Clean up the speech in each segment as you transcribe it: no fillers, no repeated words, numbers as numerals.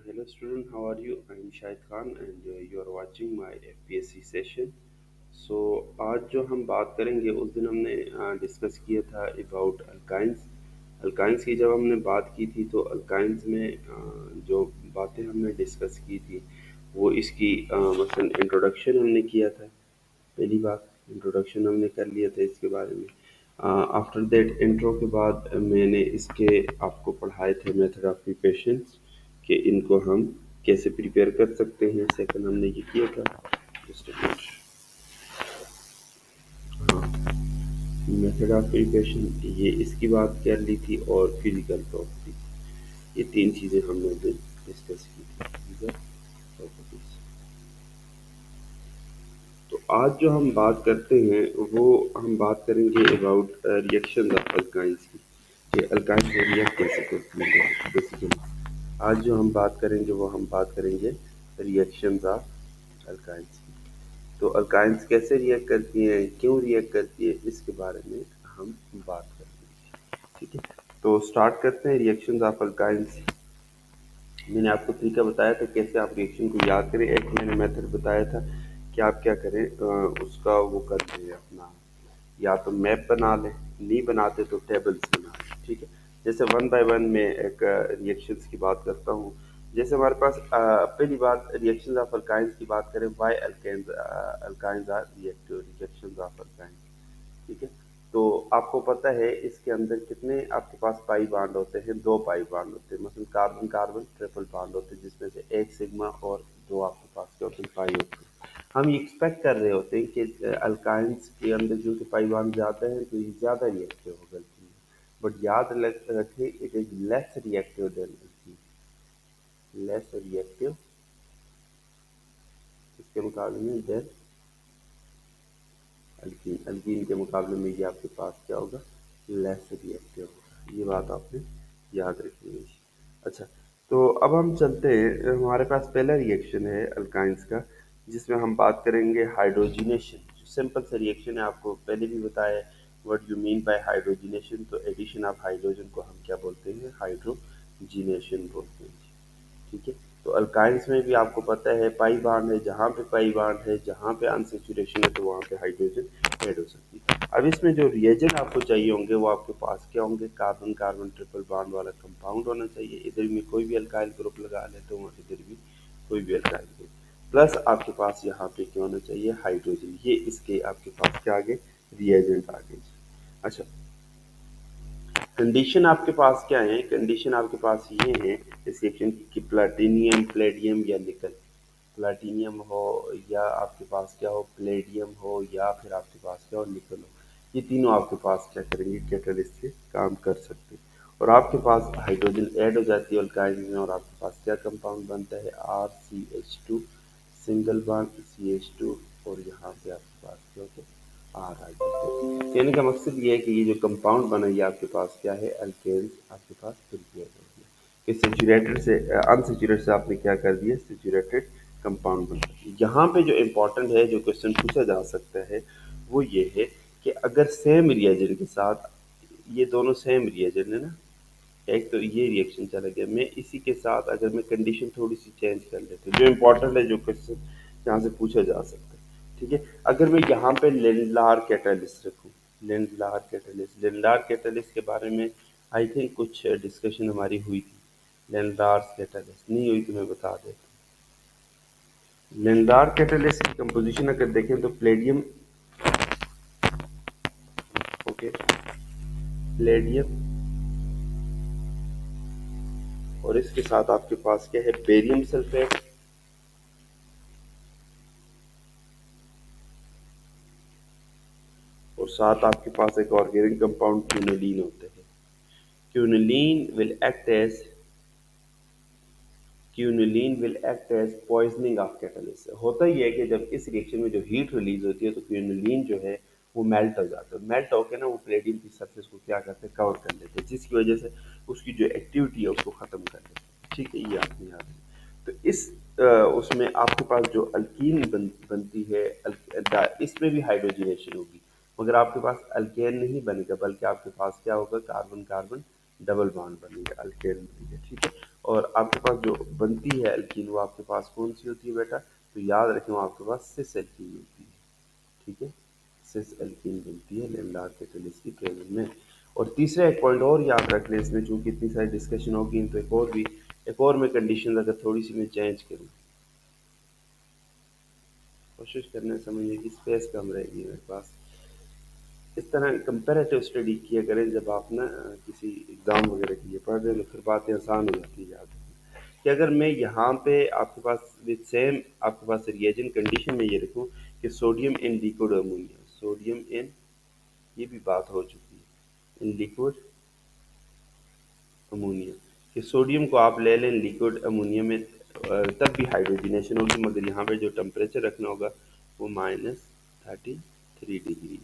Hello student, how are you? I am Shahid Khan and you are watching my FPSC session. So आज जो हम बात करेंगे उस दिन हमने डिस्कस किया था अबाउट अल्काइंस। अल्काइंस की जब हमने बात की थी तो अल्काइंस में जो बातें हमने डिस्कस की थी वो इसकी मसलन इंट्रोडक्शन हमने किया था। पहली बात इंट्रोडक्शन हमने कर लिया था इसके बारे में। आफ्टर दैट इंट्रो के बाद मैंने इसके आपको पढ़ाए थे मेथड ऑफ प्रिपरेशन कि इनको हम कैसे प्रिपेयर कर सकते हैं। सेकंड हमने ये किया था जस्ट अ मिनट। हाँ, मेथड ऑफ प्रिपरेशन ये इसकी बात कर ली थी और फिजिकल प्रॉपर्टी, ये तीन चीज़ें हमने अभी डिस्कस की थी। Physical properties. तो आज जो हम बात करते हैं वो हम बात करेंगे अबाउट रिएक्शन ऑफ अल्काइंस की, कि अल्काइंस रिएक्ट कैसे करती है बेसिकली। आज जो हम बात करेंगे वो हम बात करेंगे रिएक्शंस ऑफ अल्काइंस की। तो अल्काइंस कैसे रिएक्ट करती हैं, क्यों रिएक्ट करती है, इसके बारे में हम बात करेंगे। ठीक है, तो स्टार्ट करते हैं रिएक्शंस ऑफ अल्काइंस। मैंने आपको तरीका बताया था कैसे आप रिएक्शन को याद करें। एक मैंने मेथड बताया था कि आप क्या करें, उसका वो कर लें अपना, या तो मैप बना लें, नहीं बनाते तो टेबल्स बना लें। ठीक है, जैसे वन बाय वन में एक रिएक्शंस की बात करता हूँ। जैसे हमारे पास पहली बात रिएक्शंस ऑफ अल्काइंस की बात करें, why alkynes alkynes are reactive reactions of alkynes. ठीक है, तो आपको पता है इसके अंदर कितने आपके पास पाई बॉन्ड होते हैं, दो पाई बॉन्ड होते हैं। मतलब कार्बन कार्बन ट्रिपल बॉन्ड होते हैं जिसमें से एक सिग्मा और दो आपके पास क्या होते हैं, पाई होते हैं। हम एक्सपेक्ट कर रहे होते हैं कि अल्काइंस के अंदर जो कि पाई बॉन्ड ज़्यादा है तो ये ज़्यादा रिएक्टिव होगा, बट याद रखें it is less reactive than less reactive इसके मुकाबले में देन अल्कीन। अल्कीन के मुकाबले में ये आपके पास क्या होगा, लेस रिएक्टिव होगा। ये बात आपने याद रखनी है। अच्छा, तो अब हम चलते हैं, हमारे पास पहला रिएक्शन है अल्काइंस का जिसमें हम बात करेंगे हाइड्रोजिनेशन। जो सिंपल सा रिएक्शन है, आपको पहले भी बताया है what you mean by hydrogenation. तो एडिशन ऑफ हाइड्रोजन को हम क्या बोलते हैं, हाइड्रोजिनेशन बोलते हैं। ठीक है, तो अल्काइंस में भी आपको पता है पाई बॉन्ड है, जहाँ पे पाई बॉन्ड है, जहाँ पे अनसेचुरेशन है तो वहाँ पे हाइड्रोजन ऐड हो सकती है। अब इसमें जो रिएजेंट आपको चाहिए होंगे वो आपके पास क्या होंगे, कार्बन कार्बन ट्रिपल बॉन्ड वाला कंपाउंड होना चाहिए। इधर में कोई भी अल्काइल ग्रुप लगा ले तो वहाँ इधर भी कोई भी अल्काइल ग्रुप, प्लस आपके पास यहाँ पे क्या होना चाहिए, हाइड्रोजन। ये इसके आपके पास क्या आगे, रिएजेंट आगे। अच्छा, कंडीशन आपके पास क्या है, कंडीशन आपके पास ये है इस रिएक्शन की कि प्लाटिनियम, प्लेडियम या निकल। प्लाटिनियम हो या आपके पास क्या हो, प्लेडियम हो या फिर आपके पास क्या हो, निकल हो। ये तीनों आपके पास क्या करेंगे, कैटलिस्ट से काम कर सकते हैं। और आपके पास हाइड्रोजन ऐड हो जाती है अल्काइल में और आपके पास क्या कंपाउंड बनता है, RCH2 सिंगल बॉन्ड CH2, और यहाँ पे आपके पास क्या होता है, आर आ जाता है। कहने का मकसद ये है कि ये जो कंपाउंड बना ये आपके पास क्या है, अल्केन्स आपके पास प्रिपेयर हो गया कि सेचुरेटेड से अनसेचुरेटेड से आपने क्या कर दिया, सेचुरेटेड कंपाउंड बना दिया। यहाँ पे जो इम्पोर्टेंट है, जो क्वेश्चन पूछा जा सकता है वो ये है कि अगर सेम रिएजेंट के साथ, ये दोनों सेम रिएजेंट है ना, एक तो ये रिएक्शन चला गया, मैं इसी के साथ अगर मैं कंडीशन थोड़ी सी चेंज कर लेते जो इम्पोर्टेंट है, जो क्वेश्चन यहाँ से पूछा जा सकता है। ठीक है, अगर मैं यहाँ पे लेंडलार कैटालिस्ट रखूँ, लेंडलार कैटालिस्ट के बारे में आई थिंक कुछ डिस्कशन हमारी हुई थी। लेंडलार कैटालिस्ट नहीं हुई तो मैं बता देता हूँ। लेंडलार कैटालिस्ट की कंपोजिशन अगर देखें तो प्लेडियम, ओके, प्लेडियम और इसके साथ आपके पास क्या है, बेरियम सल्फेट, और साथ आपके पास एक ऑर्गेनिक कंपाउंड क्यूनिलीन होते हैं। Quinoline will act as quinoline will act as poisoning of catalyst. होता ही है कि जब इस रिएक्शन में जो हीट रिलीज होती है तो क्यूनिलीन जो है वो मेल्ट हो जाता है। मेल्ट होकर ना वो प्लेडियम की सरफेस को क्या करते हैं, कवर कर लेते हैं, जिसकी वजह से उसकी जो एक्टिविटी है उसको ख़त्म कर देते हैं। ठीक है, ये आपने याद है। तो इस उसमें आपके पास जो अल्कीन बनती है, इसमें भी हाइड्रोजनेशन होगी, मगर आपके पास अल्केन नहीं बनेगा बल्कि आपके पास क्या होगा, कार्बन कार्बन डबल बॉन्ड बनेगा, अल्केन बनेगा। ठीक है, और आपके पास जो बनती है एल्कीन वो आपके पास कौन सी होती है बेटा? तो याद रखें वो आपके पास सिस एल्कीन होती है। ठीक है, सिस एल्कीन बनती है लैम्डा कैटालिस की प्रेजेंस में। और तीसरा एक पॉइंट और याद रख लें इसमें, चूंकि इतनी सारी डिस्कशन होगी तो एक और मैं कंडीशन अगर थोड़ी सी मैं चेंज करूँ, कोशिश करने समझने की स्पेस कम रहेगी मेरे पास। इस तरह कंपेरेटिव स्टडी किया करें जब आप ना किसी एग्ज़ाम वगैरह के लिए पढ़ रहे हैं तो फिर बातें आसान हो जाती है याद रखना। कि अगर मैं यहाँ पे आपके पास विद सेम आपके पास रिएजेंट कंडीशन में ये रखूँ कि sodium in liquid ammonia, sodium इन, ये भी बात हो चुकी है, इन लिक्विड अमोनिया, कि सोडियम को आप ले लें लिक्विड अमोनिया में, तब भी हाइड्रोजनेशन होगी, मगर यहाँ पे जो टेम्परेचर रखना होगा वो -33 डिग्री।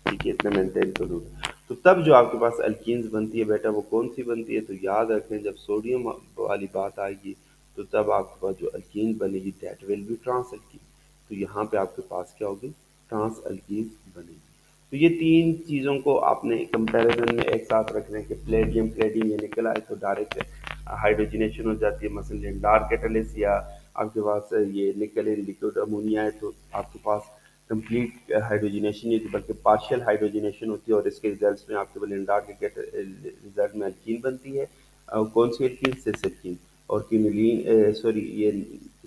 ठीक है, इतना मेंटेन करूँगा। तो तब जो आपके पास अल्कीन्स बनती है बेटा वो कौन सी बनती है? तो याद रखें जब सोडियम वाली बात आएगी तो तब आपके पास जो अल्कीन बनेगी that will be trans alkene. तो यहाँ पे आपके पास क्या होगी? ट्रांस अल्कीन बनेगी। तो ये तीन चीज़ों को आपने कंपैरिजन में एक साथ रखना है कि प्लेटियम प्लेटियम ये निकल आए तो डायरेक्ट हाइड्रोजनेशन हो जाती है, मसलन डार्क कैटलिस्ट, या आपके पास ये निकल इन लिक्विड अमोनिया है तो आपके पास कंप्लीट हाइड्रोजनेशन नहीं होती बल्कि पार्शियल हाइड्रोजनेशन होती है, और इसके रिजल्ट में आपके लिंडार के रिजल्ट में एल्कीन बनती है। कौन सी एल्कीन? Cis alkene. और क्यूनिलीन सॉरी ये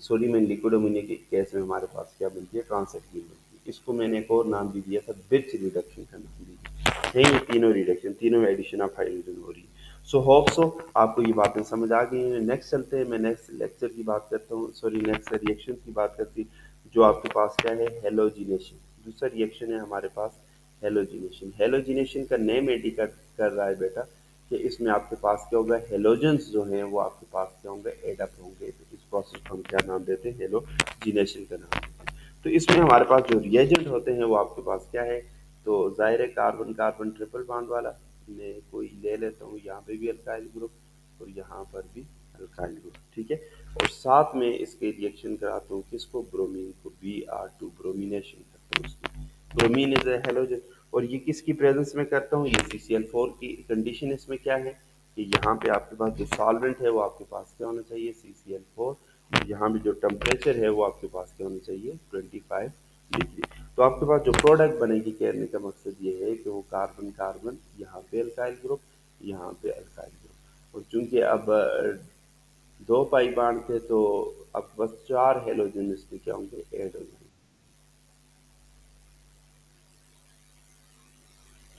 सोडियम एंड लिक्विड अमोनिया के केस में हमारे पास क्या बनती है? ट्रांस एल्कीन बनती है। इसको मैंने एक और नाम भी दिया था, बिर्च रिडक्शन का नाम दिया है। ये तीनों रिडक्शन, तीनों में एडिशन ऑफ हाइड्रोजन हो रही है। सो होप सो आपको ये बातें समझ आ गई हैं। नेक्स्ट चलते हैं, मैं नेक्स्ट लेक्चर की बात करता हूँ, सॉरी नेक्स्ट रिएक्शन की बात करती, जो आपके पास क्या है? हेलोजिनेशन। दूसरा रिएक्शन है हमारे पास हेलोजिनेशन। हेलोजिनेशन का नेम इंडिकेट कर रहा है बेटा कि इसमें आपके पास क्या होगा? हेलोजेंस जो हैं वो आपके पास क्या होंगे? एड अप होंगे। तो इस प्रोसेस को हम क्या नाम देते हैं? हेलोजिनेशन का नाम देते हैं। तो इसमें हमारे पास जो रिएजेंट होते हैं वो आपके पास क्या है? तो जाहिर है कार्बन कार्बन ट्रिपल बॉन्ड वाला मैं कोई ले लेता हूँ, यहाँ पे भी अल्काइल ग्रुप और यहाँ पर भी अल्काइल ग्रुप। ठीक है, और साथ में इसके रिएक्शन कराता हूँ किसको? ब्रोमीन को, Br2 ब्रोमिनेशन करता हूँ उसकी। ब्रोमीन इज ए हेलोजन, और ये किसकी प्रेजेंस में करता हूँ? ये CCl4 की। कंडीशन इसमें क्या है कि यहाँ पे आपके पास जो सॉल्वेंट है वो आपके पास क्या होना चाहिए? CCl4। यहाँ भी जो टेम्परेचर है वो आपके पास क्या होना चाहिए? 25 डिग्री। तो आपके पास जो प्रोडक्ट बनेगी, कहने का मकसद ये है कि वो कार्बन कार्बन, यहाँ पे अल्काइल ग्रुप, यहाँ पे अल्काइल ग्रुप, और चूंकि अब दो पाई बांड थे तो अब बस चार हेलोजन इसमें क्या होंगे? ऐड हो जाएंगे।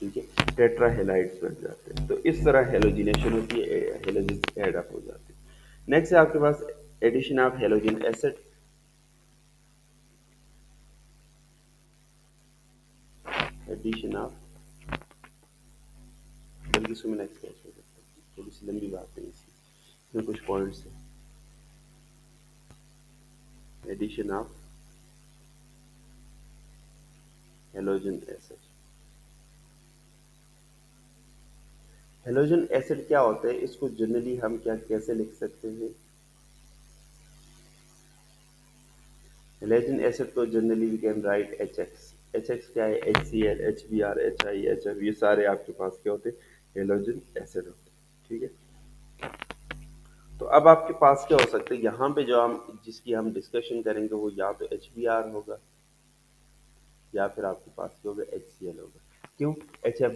ठीक है, टेट्रा हेलाइड्स बन जाते हैं। तो इस तरह हेलोजिनेशन होती है, हेलोजन ऐड अप हो जाते हैं। नेक्स्ट है आपके पास addition of halogen acid. Addition of, बल्कि इसको मैं नेक्स्ट पेज पे करता हूँ, थोड़ी सी लंबी बात है इसमें कुछ पॉइंट्स है। Addition of halogen acid. Halogen acid क्या होता है? इसको जनरली हम क्या कैसे लिख सकते हैं? हेलोजन एसिड को generally we can write HX। HX क्या है? HCl, HBr, HI, HF, ये सारे आपके पास क्या होते हैं? हेलोजन एसिड होते हैं। ठीक है, तो अब आपके पास क्या हो सकता है? यहाँ पे जो हम जिसकी हम डिस्कशन करेंगे वो या तो HBr होगा या फिर आपके पास क्या होगा? HCl होगा। क्यों? HF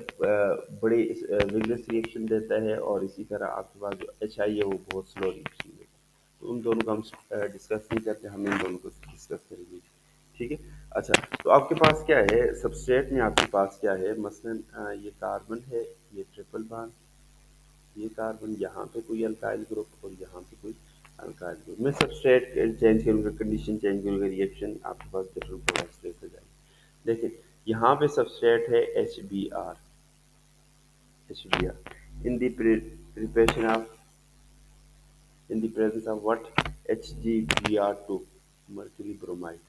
बड़ी विगरस रिएक्शन देता है, और इसी तरह आपके पास जो HI है वो बहुत स्लो रिएक्शन देता है। तो उन दोनों को हम डिस्कस नहीं करते, हम इन दोनों को डिस्कस करेंगे। ठीक है, अच्छा, तो आपके पास क्या है? सबस्ट्रेट में आपके पास क्या है? मसलन ये कार्बन है, ये ट्रिपल बॉन्ड, ये कार्बन, यहाँ पे कोई अल्काइल ग्रुप और यहाँ पे कोई अल्काइल ग्रुप। मैं सबस्ट्रेट चेंज करूँगा, कंडीशन चेंज करूँगा, रिएक्शन आपके पास डिफरेंट प्रोडक्ट्स लेते जाएंगे। देखिए यहाँ पे सबस्ट्रेट है HBr in the preparation of, in the presence of what? HgBr2, mercury bromide,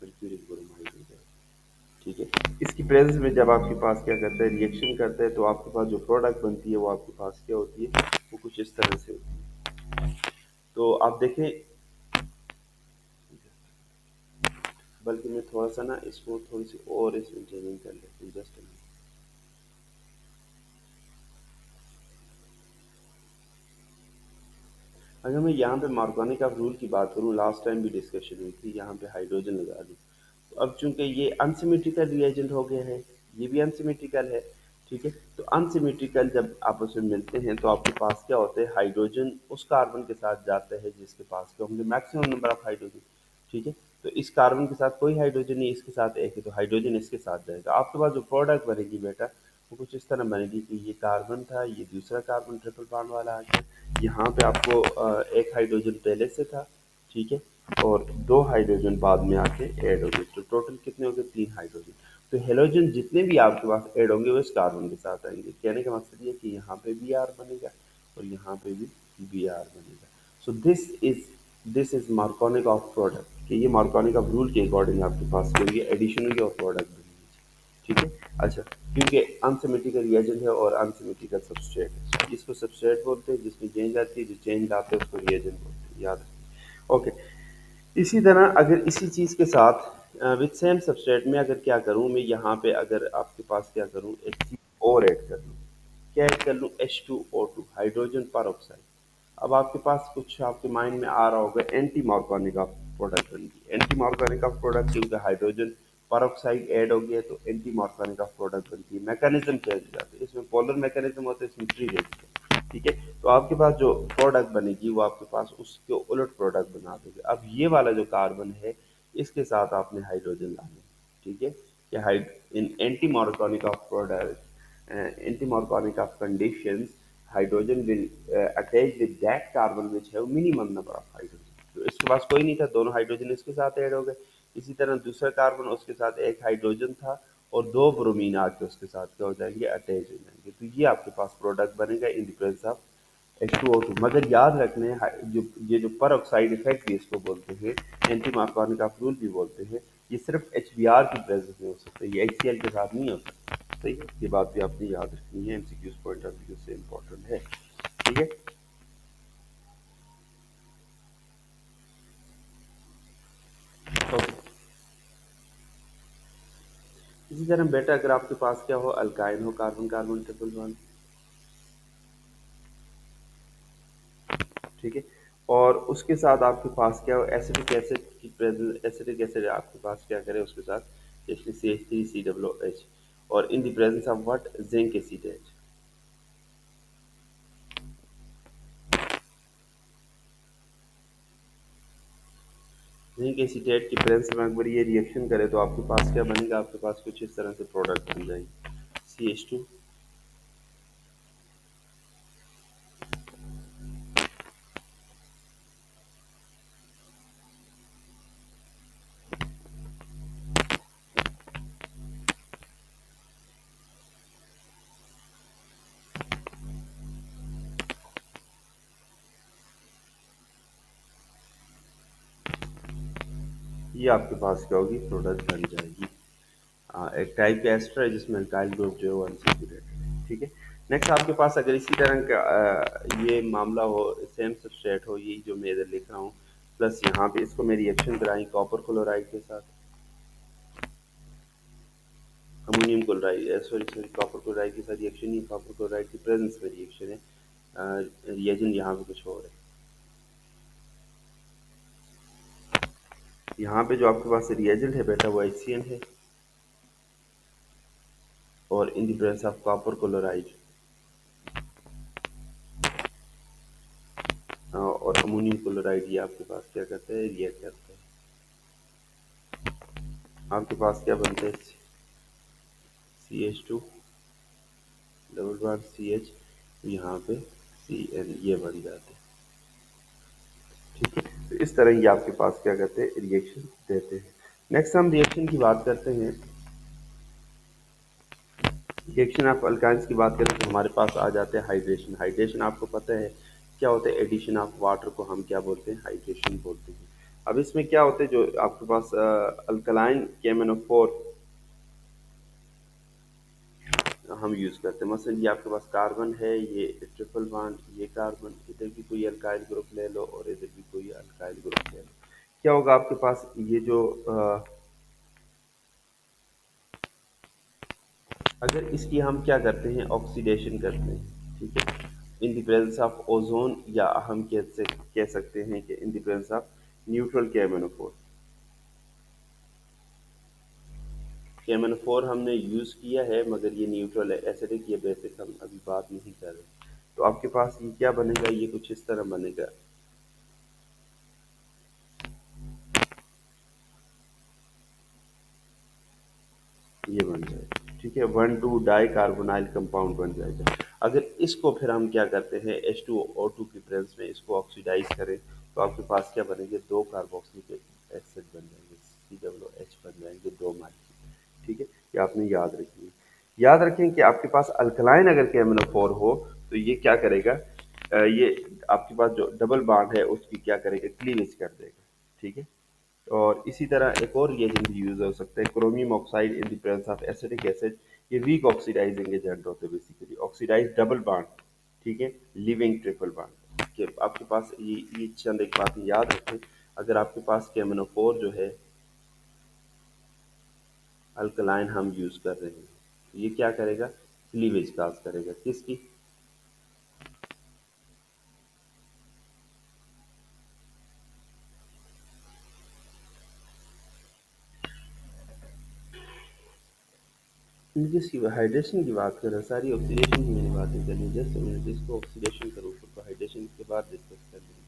mercury bromide हो जाए। ठीक है, इसकी प्रेजेंस में जब आपके पास क्या करता है? रिएक्शन करता है, तो आपके पास जो प्रोडक्ट बनती है वो आपके पास क्या होती है? वो कुछ इस तरह से होती है। तो आप देखें, बल्कि मैं थोड़ा सा ना इसको थोड़ी सी और इसमें ट्रेनिंग कर लेती हूँ, जस्ट अगर मैं यहाँ पे मार्कोनी ऑफ रूल की बात करूँ, लास्ट टाइम भी डिस्कशन हुई थी, यहाँ पे हाइड्रोजन लगा दूँ, तो अब चूंकि ये अनसिमेट्रिकल रिएजेंट हो गया है, ये भी अनसिमेट्रिकल है, ठीक है। तो अनसिमेट्रिकल जब आपस में मिलते हैं तो आपके पास क्या होता है, हाइड्रोजन उस कार्बन के साथ जाता है जिसके पास क्या होंगे, मैक्सिमम नंबर ऑफ हाइड्रोजन, ठीक है। तो इस कार्बन के साथ कोई हाइड्रोजन नहीं, इसके साथ एक है, तो हाइड्रोजन इसके साथ जाएगा। आपके पास जो प्रोडक्ट बनेगी बेटा, वो कुछ इस तरह बनेगी कि ये कार्बन था, ये दूसरा कार्बन ट्रिपल बॉन्ड वाला आ गया, यहाँ पे आपको एक हाइड्रोजन पहले से था, ठीक है, और दो हाइड्रोजन बाद में आके ऐड हो गए, तो टोटल कितने हो गए, तीन हाइड्रोजन। तो हेलोजन जितने भी आपके पास ऐड होंगे वो इस कार्बन के साथ आएंगे। कहने का मकसद ये कि यहाँ पे बी आर बनेगा और यहाँ पे भी बी आर बनेगा। So this is मार्कोनिक of product, कि ये मार्कोनिक ऑफ रूल के अकॉर्डिंग आपके पास जो ये एडिशन हुई और प्रोडक्ट बनेगी, ठीक है। अच्छा, क्योंकि अनसिमेट्रिकल रिएजेंट है और अनसिमेट्रिकल सबस्ट्रेट है, इसको सबस्ट्रेट बोलते हैं, जिसमें चेंज आती है, जो चेंज लाते हैं उसको रिएजेंट बोलते हैं, याद रखिए। ओके, इसी तरह अगर इसी चीज़ के साथ विद सेम सबस्ट्रेट में अगर क्या करूँ मैं, यहाँ पे अगर आपके पास क्या करूँ, एक चीज़ और ऐड कर लूँ, क्या ऐड कर लूँ, H2O2 हाइड्रोजन पर ऑक्साइड। अब आपके पास कुछ आपके माइंड में आ रहा होगा, एंटी मार्कोनिक ऑफ प्रोडक्ट बनेगी। एंटी मार्कोनिक ऑफ प्रोडक्ट क्योंकि हाइड्रोजन पर ऑक्साइड ऐड हो गया तो एंटी मार्कोनिक ऑफ प्रोडक्ट बनती है। मैकेनिज्म चेंज हो जाती है, इसमें पोलर मैकेनिज्म होता है, इसमें फ्री रेडिकल, ठीक है। तो आपके पास जो प्रोडक्ट बनेगी वो आपके पास उसके उलट प्रोडक्ट बना दोगे। अब ये वाला जो कार्बन है इसके साथ आपने हाइड्रोजन लाना, ठीक है। कि hide in anti Markovnikov of product, anti Markovnikov of conditions, hydrogen will attach with that carbon which have minimum number of hydrogen. तो इसके पास कोई नहीं था, दोनों हाइड्रोजन इसके साथ ऐड हो गए। इसी तरह दूसरा कार्बन, उसके साथ एक हाइड्रोजन था और दो ब्रोमीन आके उसके साथ क्या हो जाएंगे, अटैच हो जाएंगे। तो ये आपके पास प्रोडक्ट बनेगा in the presence of H2O2। मगर याद रखने जो ये जो पर ऑक्साइड इफेक्ट भी इसको बोलते हैं, एंटी मार्कोनिक ऑफ रूल भी बोलते हैं, ये सिर्फ HBr की प्रेजेंस में हो सकता है, ये HCl के साथ नहीं हो सकता। सही है, ये बात भी आपने याद रखनी है, एमसीक्यूज पॉइंट ऑफ व्यू से इम्पोर्टेंट है, ठीक है। ओके, इसी तरह बेटा अगर आपके पास क्या हो, अल्काइन हो, कार्बन कार्बन ट्रिपल बॉन्ड, ठीक है, और उसके साथ आपके पास क्या हो, एसिटिक एसिड की प्रेजेंस, एसिटिक एसिड आपके पास क्या करे उसके साथ, इसलिए CH3COOH, और in the presence of what, zinc acetate. Zinc acetate की प्रेजेंस में अगर ये रिएक्शन करे तो आपके पास क्या बनेगा, आपके पास कुछ इस तरह से प्रोडक्ट बन जाएंगे, CH2, ये आपके पास क्या होगी, प्रोडक्ट बन जाएगी। एक टाइप का एस्टर है जिसमें अल्काइल ग्रुप जो है वो अनसैचुरेटेड है, ठीक है। नेक्स्ट आपके पास अगर इसी तरह का ये मामला हो, सेम सबस्ट्रेट हो, ये जो मैं इधर लिख रहा हूँ, प्लस यहाँ पे इसको मैं रिएक्शन कराई कॉपर क्लोराइड के साथ, ammonium chloride, sorry sorry, copper chloride के साथ रिएक्शन नहीं, कॉपर क्लोराइड की प्रेजेंस में रिएक्शन है, रिएजेंट यहाँ पे कुछ और है। यहाँ पे जो आपके पास रिएजेंट है बेटा वो HCl है, और in the presence of copper chloride और अमोनियम क्लोराइड, ये आपके पास क्या करते हैं, रिएक्ट करते हैं। आपके पास क्या बनता है, CH2 डबल बॉन्ड CH, यहाँ पे Cl, ये बन जाते हैं, ठीक है। तो इस तरह ये आपके पास क्या करते हैं, रिएक्शन देते हैं। नेक्स्ट हम रिएक्शन की बात करते हैं। रिएक्शन ऑफ अल्काइंस की बात करें तो हमारे पास आ जाते हैं हाइड्रेशन। हाइड्रेशन आपको पता है क्या होता है, एडिशन ऑफ वाटर को हम क्या बोलते हैं, हाइड्रेशन बोलते हैं। अब इसमें क्या होता है, जो आपके पास अल्कलाइन KMnO4 हम यूज़ करते हैं, मसलन ये आपके पास कार्बन है, ये ट्रिपल बॉन्ड, ये कार्बन, इधर भी कोई अल्काइल ग्रुप ले लो और इधर भी कोई अल्काइल ग्रुप ले लो, क्या होगा आपके पास, ये जो अगर इसकी हम क्या करते हैं, ऑक्सीडेशन करते हैं, ठीक है। In the presence of ozone, या हम कह सकते हैं कि in the presence of neutral KMnO4। KMnO4 हमने यूज़ किया है, मगर ये न्यूट्रल है, एसिडिक या बेसिक हम अभी बात नहीं कर रहे। तो आपके पास ये क्या बनेगा, ये कुछ इस तरह बनेगा, ये बन जाएगा, ठीक है, 1,2 डाई कार्बोनाइल कंपाउंड बन जाएगा। अगर इसको फिर हम क्या करते हैं, H2O2 की प्रेजेंस में इसको ऑक्सीडाइज करें, तो आपके पास क्या बनेंगे, 2 कार्बोक्सिलिक एसिड बन जाएंगे, COOH बन जाएंगे, 2 मालिक्यूल। ठीक है, ये आपने याद रखिए। याद रखें कि आपके पास अल्कलाइन अगर KMnO4 हो, तो ये क्या करेगा, ये आपके पास जो डबल बॉन्ड है उसकी क्या करेगा, क्लीवेज कर देगा। ठीक है, और इसी तरह एक और रिएजेंट भी यूज हो सकता है, chromium oxide in the presence of acetic acid. ये वीक ऑक्सीडाइजिंग एजेंट होते हैं, बेसिकली ऑक्सीडाइज डबल बॉन्ड, ठीक है, लिविंग ट्रिपल बॉन्ड के आपके पास ये चंद एक बात याद रखें। अगर आपके पास KMnO4 जो है अल्कलाइन हम यूज कर रहे हैं, तो ये क्या करेगा, क्लीवेज काज करेगा, किसकी, जिसकी हाइड्रेशन की बात कर रहे हैं, सारी ऑक्सीडेशन की मैंने बातें करनी है, जस्ट मैंने जिसको ऑक्सीडेशन करूँ उसको हाइड्रेशन के बाद डिस्कस कर लेंगे।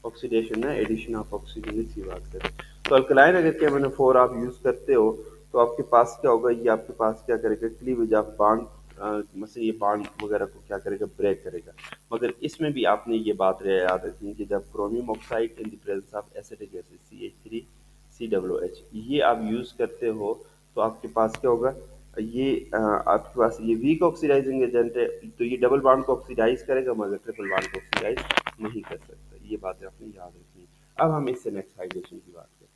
ऑक्सीडेशन ना, एडिशन ऑफ ऑक्सीजन की बात करें, तो अल्कलाइन अगर KMnO4 आप यूज करते हो, तो आपके पास क्या होगा, ये आपके पास क्या करेगा, क्लीवेज ऑफ बॉन्ड, मतलब ये बॉन्ड वगैरह को क्या करेगा, ब्रेक करेगा। मगर इसमें भी आपने ये बात याद रखनी कि जब chromium oxide in the presence of acetic acid CH3COOH ये आप यूज करते हो, तो आपके पास क्या होगा, ये आपके पास ये वीक ऑक्सीडाइजिंग एजेंट है, तो ये डबल बॉन्ड को ऑक्सीडाइज करेगा, मगर ट्रिपल बॉन्ड को ऑक्सीडाइज नहीं कर सकता। ये बातें आपने याद रखनी है। अब हम इससे नेक्स्ट हाइड्रेशन की बात करते हैं।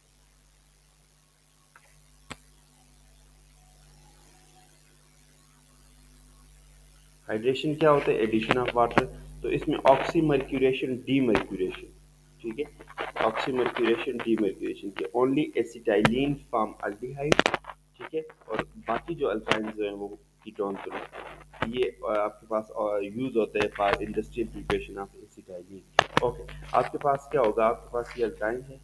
हाइड्रेशन क्या होता है, एडिशन ऑफ वाटर। तो इसमें ऑक्सीमर्क्यूरेशन डीमर्क्यूरेशन, ठीक है, ऑक्सीमर्क्यूरेशन डीमर्क्यूरेशन के ओनली एसिटाइलिन फॉर्म अल्डिहाइड, ठीक है, और बाकी जो अल्काइन जो हैं वो कीटोन बनाते हैं। ये आपके पास यूज होते हैं for industrial preparation of acetylene. Okay, आपके पास क्या होगा, आपके पास ये अल्काइन है,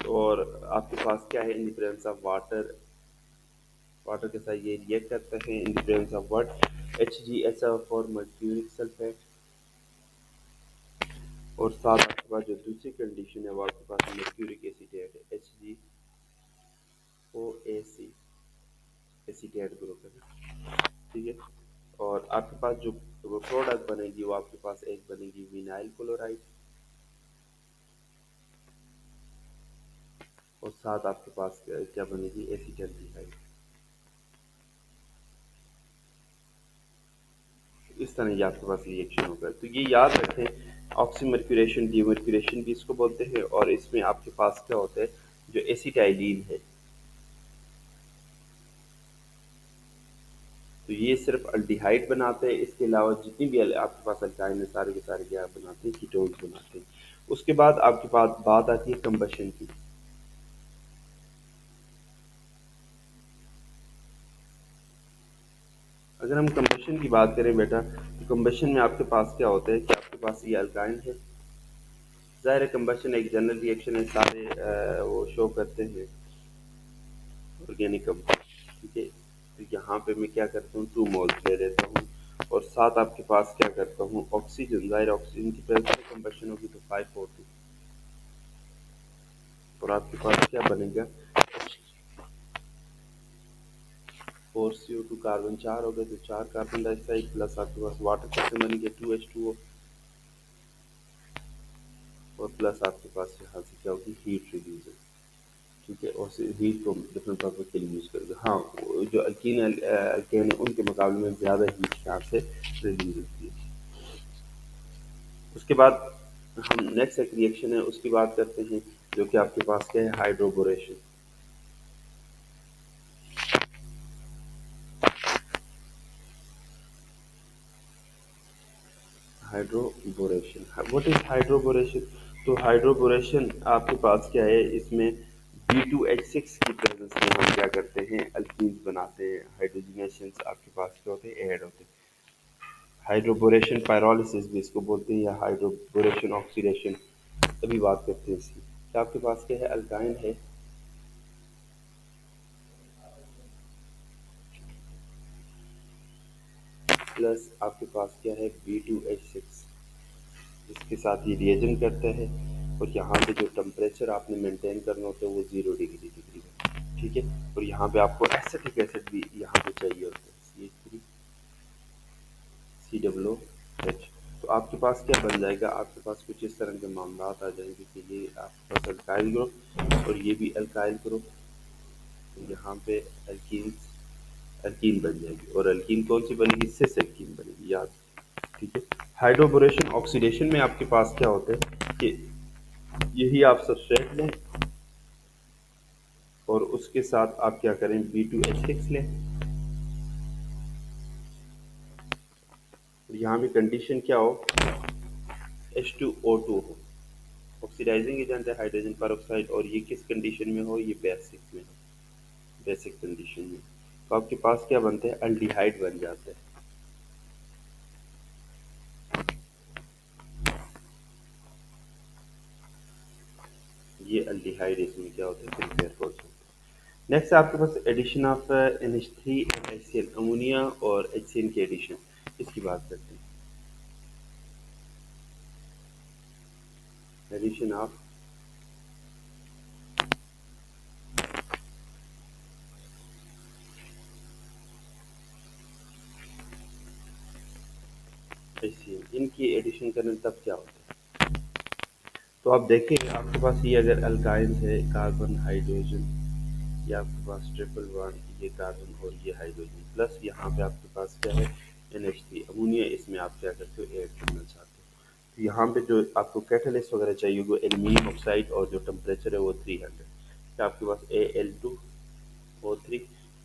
और आपके पास क्या है, in the presence of water, water के साथ ये रिएक्ट करते हैं, in the presence of what, HgSO4 mercuric sulphate, और साथ आपके पास जो दूसरी कंडीशन है वो आपके पास मर्क्यूरिक एसिटेट है, HgOAc एसिटेट ग्रुप है, ठीक है, और आपके पास जो प्रोडक्ट बनेगी वो आपके पास एक बनेगी विनाइल क्लोराइड, और साथ आपके पास क्या बनेगी, एसिटल्डिहाइड। इस तरह ये आपके पास रिएक्शन होगा। तो ये याद रखें, ऑक्सीमर्क्यूरेशन डीमर्क्यूरेशन भी इसको बोलते हैं, और इसमें आपके पास क्या होता है, जो एसिटाइलिन है, तो ये सिर्फ अल्डिहाइड बनाते हैं, इसके अलावा जितनी भी आपके पास अल्काइन है सारे के सारे क्या बनाते हैं, कीटोन्स बनाते हैं। उसके बाद आपके पास बात आती है कंबशन की। अगर हम कंबशन की बात करें बेटा, तो कंबशन में आपके पास क्या होता है कि आपके पास ये अल्काइन है, ज़ाहिर है कंबशन एक जनरल रिएक्शन है, सारे वो शो करते हैं ऑर्गेनिक कंपाउंड, ठीक है। तो यहाँ पे मैं क्या करता हूँ, 2 मोल्स ले लेता हूँ, और साथ आपके पास क्या करता हूँ, ऑक्सीजन, ज़ाहिर ऑक्सीजन की प्रेजेंस में कंबशन होगी तो 5O2, और आपके पास क्या बनेगा, 4CO2, कार्बन 4 हो गए, तो 4 कार्बन डाइऑक्साइड, प्लस आपके पास वाटर कितने बनेंगे, 2H2O, और प्लस आपके पास यहाँ से क्या होगी, हीट रिड्यूस है, ठीक है, और हीट को डिफरेंट पर्पज के लिए यूज़ करेंगे। हाँ, जो अल्कीन अल्केन है उनके मुकाबले में ज़्यादा हीट यहाँ से रिलीज होती है। उसके बाद हम नेक्स्ट एक रिएक्शन है उसकी बात करते हैं, जो कि आपके पास क्या है, hydroboration. Hydroboration. What is hydroboration? तो हाइड्रोबोरेशन आपके पास क्या है, इसमें B2H6 की प्रेजेंस में हम क्या करते हैं, अल्कीन्स बनाते हैं, हाइड्रोजनेशंस आपके पास क्या होते हैं, ऐड होते हैं। हाइड्रोबोरेशन पायरोलिसिस भी इसको बोलते हैं, या हाइड्रोबोरेशन ऑक्सीडेशन, तभी बात करते हैं इसकी। तो आपके पास क्या है, अल्काइन है, प्लस आपके पास क्या है, B2H6, इसके साथ ये रिएजेंट करता है, और यहाँ पे जो टेम्परेचर आपने मेंटेन करना होता है वो 0 डिग्री है, ठीक है। और यहाँ पे आपको एसिटिक एसिड भी यहाँ पे चाहिए होता है, CH3COOH। तो आपके पास क्या बन जाएगा, आपके पास कुछ इस तरह के मामला आ जाएंगे कि ये आपके पास अल्काइल ग्रुप और ये भी अल्काइल ग्रुप, तो यहाँ पे अल्कीन्स, अल्कीन बन जाएगी, और अल्कीन कौन सी बनेगी, सिस अल्कीन बनेगी, याद, ठीक है। हाइड्रोबोरेशन ऑक्सीडेशन में आपके पास क्या होता है कि यही आप सबस्ट्रेट लें, और उसके साथ आप क्या करें, B2H6 लें, और यहाँ भी कंडीशन क्या हो, H2O2 हो, ऑक्सीडाइजिंग एजेंट है हाइड्रोजन पर, और ये किस कंडीशन में हो, ये बेसिक में हो, बेसिक कंडीशन में। तो आपके पास क्या बनते हैं, अल्डिहाइड बन जाते हैं, ये अल्डिहाइड इसमें क्या होते हैं, प्रिपेयर हो जाते हैं। नेक्स्ट आपके पास एडिशन ऑफ NH3 और HCl, अमोनिया और HCl की एडिशन, इसकी बात करते हैं। एडिशन ऑफ HCl, इनकी एडिशन करने तब क्या होता है, तो आप देखें आपके पास ये अगर अल्काइंस है, कार्बन हाइड्रोजन, ये आपके पास ट्रिपल बॉन्ड, ये कार्बन और ये हाइड्रोजन, प्लस यहाँ पे आपके पास क्या है, NH3 अमोनिया, इसमें आप क्या करते हो, ऐड करना चाहते हो। तो यहाँ पे जो आपको कैटलिस्ट वगैरह चाहिए वो एल्यूमिनियम ऑक्साइड, और जो टेम्परेचर है वो 300, तो आपके पास Al2O3,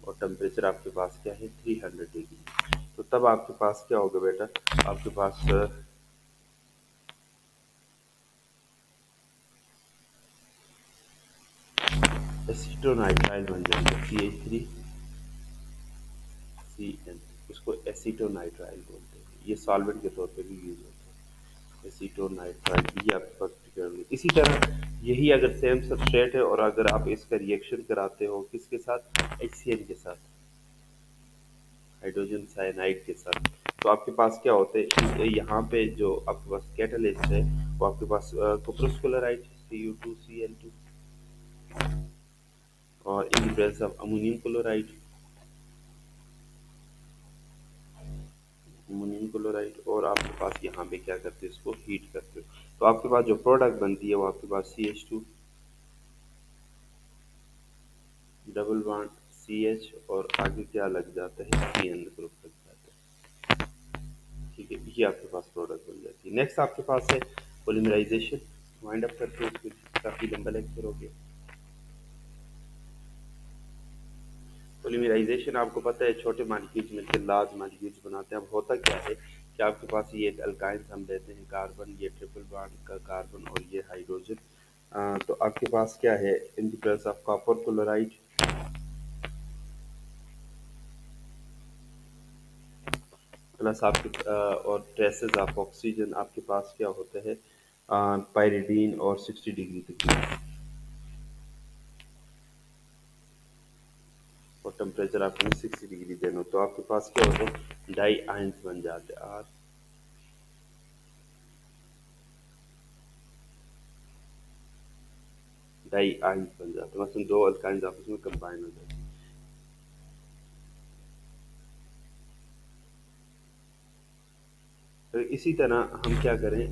और टेम्परेचर आपके पास क्या है, 300 डिग्री। तो तब आपके पास क्या होगा बेटा, आपके पास एसीटोनाइट्राइल बन जाएगा, CH3CN, इसको एसीटोनाइट्राइल बोलते हैं, ये सॉल्वेंट के तौर पे भी यूज होता है, एसीटोनाइट्राइल, ये आपके पास प्रिपेयर होगी। इसी तरह यही अगर सेम सबस्ट्रेट है, और अगर आप इसका रिएक्शन कराते हो किसके साथ, HCl के साथ, हाइड्रोजन साइनाइड के साथ, तो आपके पास क्या होते हैं, यहाँ पे जो आपके पास कैटलिस्ट है वो आपके पास कुप्रस क्लोराइड, Cu2Cl2, और in presence of ammonium chloride, ammonium chloride, और आपके पास यहाँ पे क्या करते हो, इसको हीट करते हो, तो आपके पास जो प्रोडक्ट बनती है वो आपके पास CH2 डबल बॉन्ड CH, और आगे क्या लग जाता है, CN ग्रुप लग जाता है, ठीक है, ये आपके पास प्रोडक्ट बन जाती है। नेक्स्ट आपके पास है पोलीमराइजेशन, वाइंड अप करते हैं इसको, काफ़ी लंबा लेक्चर हो गया। पोलीमराइजेशन आपको पता है, छोटे मॉलिक्यूल्स मिलकर लार्ज मॉलिक्यूल्स बनाते हैं। अब होता क्या है कि आपके पास ये एक अल्काइंस हम लेते हैं, कार्बन, ये ट्रिपल बॉन्ड का कार्बन और ये हाइड्रोजन, तो आपके पास क्या है, in the presence of copper chloride, plus आपके और ट्रेसेस ऑफ ऑक्सीजन, आपके पास क्या होता है, पायरिडीन, और 60 डिग्री तक, और टेम्परेचर आपको 60 डिग्री देना हो, तो आपके पास क्या होता है, डाई आयंस बन जाते हैं, डाई आयंस बन जाते हैं, मतलब दो अल्काइंस आपस में कंबाइन हो जाते हैं। तो इसी तरह हम क्या करें,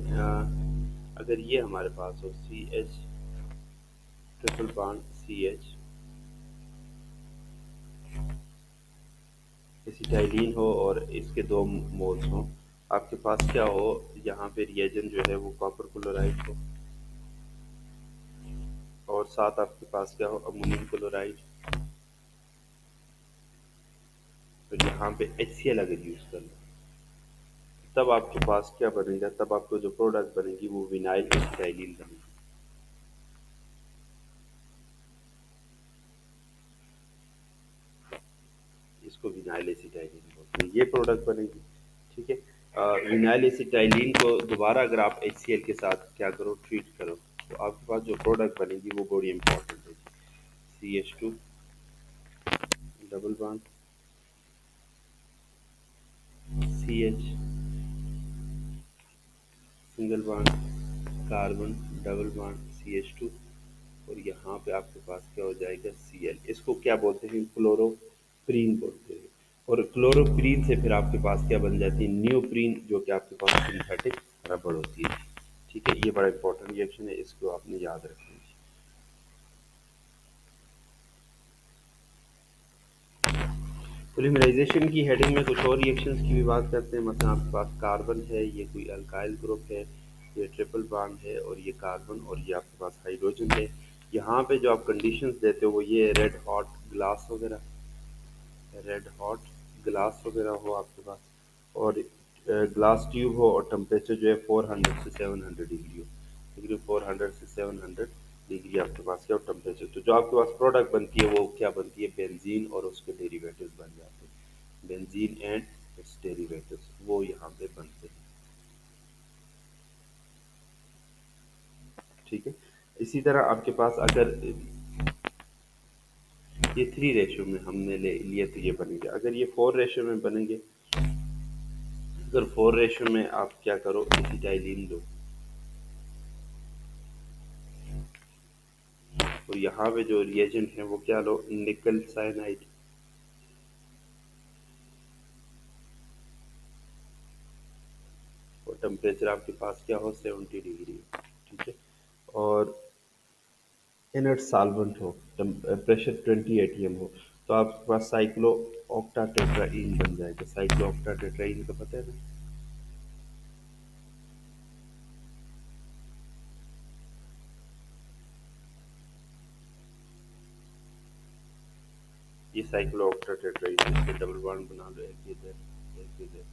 अगर ये हमारे पास हो, CH triple bond CH, acetylene हो, और इसके दो मोल्स हो, आपके पास क्या हो, यहाँ पे रिएजेंट जो है वो कॉपर क्लोराइड हो, और साथ आपके पास क्या हो, अमोनियम क्लोराइड, तो यहाँ पे HCl अगर यूज कर लो, तब आपके पास क्या बनेगा, तब आपको जो प्रोडक्ट बनेगी वो विनाइल एसिटाइलिन बनेगी। इसको विनाइल एसिटाइलिन बोलते हैं, ये प्रोडक्ट बनेगी। ठीक है। विनाइल एसिटाइलिन को दोबारा अगर आप HCl के साथ क्या करो, ट्रीट करो, तो आपके पास जो प्रोडक्ट बनेगी वो बड़ी इंपॉर्टेंट है। CH2 double bond, CH single bond, carbon double bond CH2, और यहाँ पे आपके पास क्या हो जाएगा, Cl। इसको क्या बोलते हैं, क्लोरोप्रीन बोलते हैं। और क्लोरोप्रीन से फिर आपके पास क्या बन जाती है, नियोप्रीन, जो कि आपके पास सिंथेटिक रबड़ होती है। ठीक है, ये बड़ा इंपॉर्टेंट रिएक्शन है, इसको आपने याद रखना है। पोलीमराइजेशन की हेडिंग में कुछ और रिएक्शंस की भी बात करते हैं। मतलब आपके पास कार्बन है, ये कोई अल्काइल ग्रुप है, ये ट्रिपल बॉन्ड है, और ये कार्बन, और ये आपके पास हाइड्रोजन है। यहाँ पे जो आप कंडीशंस देते हो वो ये रेड हॉट ग्लास वगैरह, रेड हॉट ग्लास वगैरह हो आपके पास, और ग्लास ट्यूब हो, और टेम्परेचर जो है 400 से 700 डिग्री हो। डिग्री 400 से 700 डिग्री आपके पास क्या हो, टेम्परेचर। तो जो आपके पास प्रोडक्ट बनती है वो क्या बनती है, बेंजीन और उसके डेरिवेटिव्स बन जाते हैं। बेंजीन एंड इट्स डेरिवेटिव्स वो यहाँ पे बनते हैं। ठीक है। इसी तरह आपके पास अगर ये 3 रेशो में हमने ले लिए तो ये बनेंगे। अगर ये 4 रेशो में बनेंगे, अगर 4 रेशो में आप क्या करो, एसिटाइलिन लो, और यहाँ पे जो रिएजेंट है वो क्या लो, निकल साइनाइड, और टेम्परेचर आपके पास क्या हो, 70 डिग्री। ठीक है। और इनर्ट सॉल्वेंट हो, प्रेशर 20 atm हो, तो आपके पास साइक्लो ऑक्टा टेट्राइन बन जाएगा। साइक्लो ऑक्टा टेट्राइन का पता है ना। ये साइक्लो ऑक्टा टेट्राइन, इसके डबल बॉन्ड बना लो, एक इधर, एक इधर,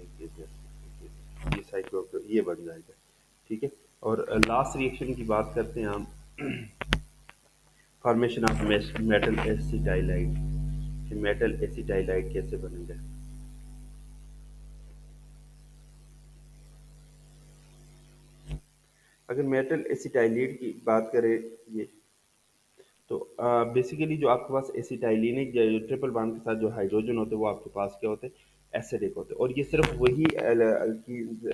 एक इधर, एक इधर। ये साइक्लो ऑक्टा ये बन जाएगा। ठीक है। और लास्ट रिएक्शन की बात करते हैं हम, फॉर्मेशन ऑफ मेटल एसिटाइलाइड, कि मेटल एसिटाइलाइड कैसे बनेगा। अगर मेटल एसिटाइलाइड की बात करें, ये तो बेसिकली जो आपके पास एसिटाइलिनिक ट्रिपल बॉन्ड के साथ जो हाइड्रोजन होते हैं वो आपके पास क्या होते हैं, एसिडिक होते हैं। और ये सिर्फ वही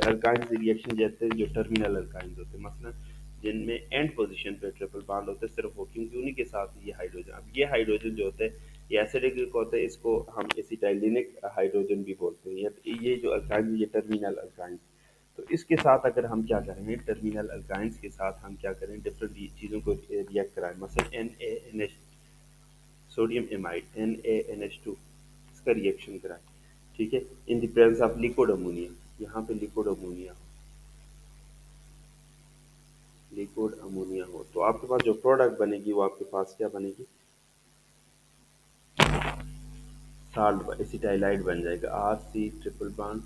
अल्काइन रिएक्शन जैसे हैं जो टर्मिनल अल्काइन होते हैं, मसलन जिनमें एंड पोजीशन पे ट्रिपल बॉन्ड होते हैं, सिर्फ वो, क्योंकि उन्हीं के साथ ये हाइड्रोजन, अब ये हाइड्रोजन जो होते हैं ये एसिडिक होते हैं, इसको हम एसिटाइलिनिक हाइड्रोजन भी बोलते हैं। ये जो अल्काइन, ये टर्मिनल अल्काइन। तो इसके साथ अगर हम क्या करेंगे, टर्मिनल अल्काइंस के साथ हम क्या करें, डिफरेंट चीज़ों को रिएक्ट कराएं, मतलब NaNH, सोडियम एमाइड NaNH2, इसका रिएक्शन कराएं। ठीक है। In the presence of liquid ammonia, यहाँ पे लिक्विड अमोनिया हो, तो आपके पास जो प्रोडक्ट बनेगी वो आपके पास क्या बनेगी, साल्ट एसिटाइलाइड बन जाएगा। RC ट्रिपल बॉन्ड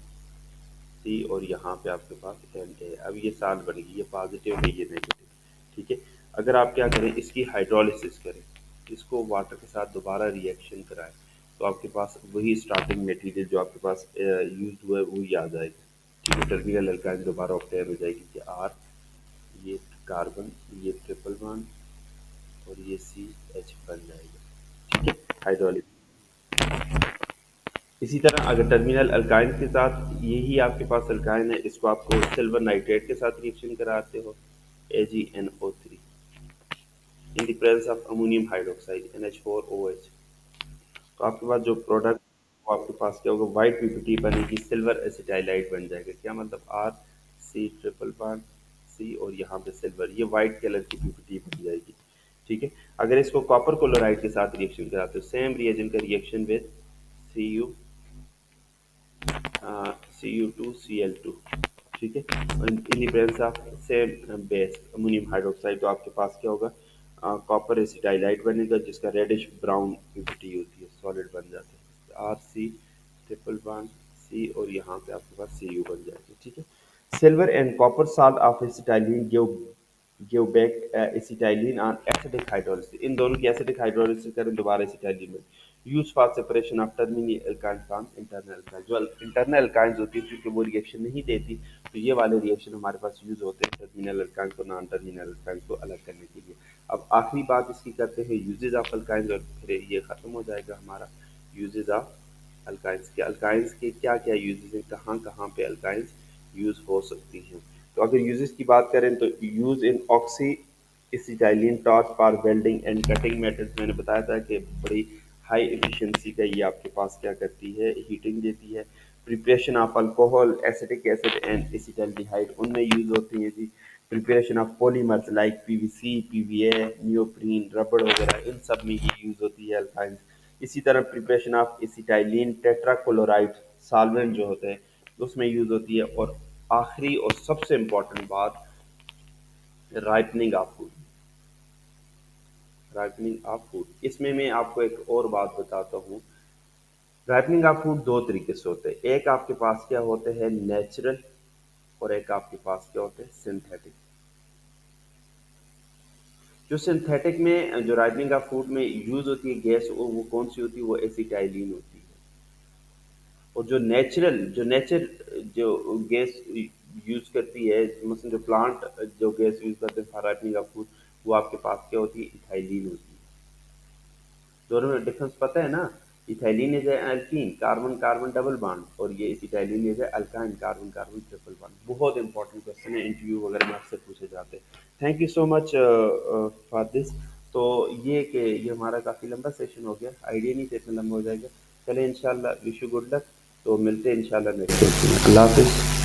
C, और यहाँ पे आपके पास Na। अब ये साल्ट बनेगी, ये पॉजिटिव है, ये नेगेटिव। ठीक है। अगर आप क्या करें, इसकी हाइड्रोलिसिस करें, इसको वाटर के साथ दोबारा रिएक्शन कराएं, तो आपके पास वही स्टार्टिंग मटेरियल जो आपके पास यूज हुआ है वही आ जाएगा। ठीक है। टर्मिनल अल्काइन दोबारा ऑक्टेन हो जाएगी कि R, ये कार्बन, ये ट्रिपल बॉन्ड, और ये CH बन जाएगा। ठीक है। हाइड्रोलिक। इसी तरह अगर टर्मिनल अल्काइन के साथ यही आपके पास अल्काइन है, इसको आपको सिल्वर नाइट्रेट के साथ रिएक्शन कराते हो, AgNO3, in the presence of ammonium hydroxide NH4OH, तो आपके पास जो प्रोडक्ट, वो आपके पास क्या होगा, वाइट पीपीटी बनेगी, सिल्वर एसिटाइलाइड बन जाएगा। क्या मतलब, RC ट्रिपल बॉन्ड C, और यहाँ पे सिल्वर, ये वाइट कलर की पीपीटी बन जाएगी। ठीक है। अगर इसको कॉपर क्लोराइड के साथ रिएक्शन कराते हो, सेम रिएजेंट का रिएक्शन विद Cu, Cu2Cl2। ठीक है। In the presence of same base ammonium hydroxide, तो आपके पास क्या होगा, कॉपर एसिटाइलाइड बनेगा, जिसका रेडिश ब्राउन प्यूरिटी होती है, सॉलिड बन जाता है। RC ट्रिपल बॉन्ड सी और यहाँ पे आपके पास Cu बन जाएगी, ठीक है। Silver and copper salt of acetylene give back acetylene on acidic hydrolysis. इन दोनों की एसिडिक हाइड्रोलिसिस करें दोबारा एसिटाइलिन में। Use for separation of terminal alkyne from internal alkyne. जो इंटरनल एल्काइंस होती है क्योंकि वो रिएक्शन नहीं देती, तो ये वाले रिएक्शन हमारे पास यूज होते हैं टर्मिनल एल्काइंस को नॉन टर्मिनल एल्काइंस को अलग करने के लिए। अब आखिरी बात इसकी करते हैं यूजेज ऑफ अल्काइंस और फिर ये खत्म हो जाएगा हमारा यूजेज ऑफ अल्काइंस के क्या क्या यूजेज हैं, कहाँ कहाँ पे अल्काइंस यूज हो सकती हैं। तो अगर यूजेस की बात करें तो use in oxy acetylene torch for welding and cutting methods. मैंने बताया था कि बड़ी हाई एफिशिएंसी का ये आपके पास क्या करती है, हीटिंग देती है। Preparation of alcohol acetic acid and acetaldehyde उनमें यूज होती है जी। Preparation of polymers like PVC PVA neoprene रबड़ वगैरह इन सब में ये यूज होती है अल्काइंस। इसी तरह preparation of acetylene tetrachloride solvent जो होते हैं उसमें यूज होती है। और आखिरी और सबसे इम्पोर्टेंट बात, ripening of food. Ripening of food इसमें मैं आपको एक और बात बताता हूँ। राइपनिंग ऑफ फूड दो तरीके से होते हैं, एक आपके पास क्या होते हैं नेचुरल और एक आपके पास क्या होते हैं सिंथेटिक। जो सिंथेटिक में जो राइपनिंग ऑफ फूड में यूज होती है गैस वो कौन सी होती है, वो एसिटाइलिन होती है। और जो गैस यूज करती है मतलब जो प्लांट जो गैस यूज करते हैं फॉर राइपनिंग ऑफ फूड वो आपके पास क्या होती है इथाइलिन होती है। दोनों में डिफरेंस पता है ना। Ethylene is alkene carbon carbon double bond और ये ethylene is alkyne carbon carbon triple bond. बहुत इंपॉर्टेंट क्वेश्चन है, इंटरव्यू वगैरह में अक्सर पूछे जाते हैं। Thank you so much for this. तो ये हमारा काफ़ी लंबा सेशन हो गया, आइडिया नहीं था इतना लंबा हो जाएगा। चले इंशाल्लाह विश यू गुड लक। तो मिलते हैं इंशाल्लाह नेक्स्ट सेशन में। अल्लाह हाफिज़।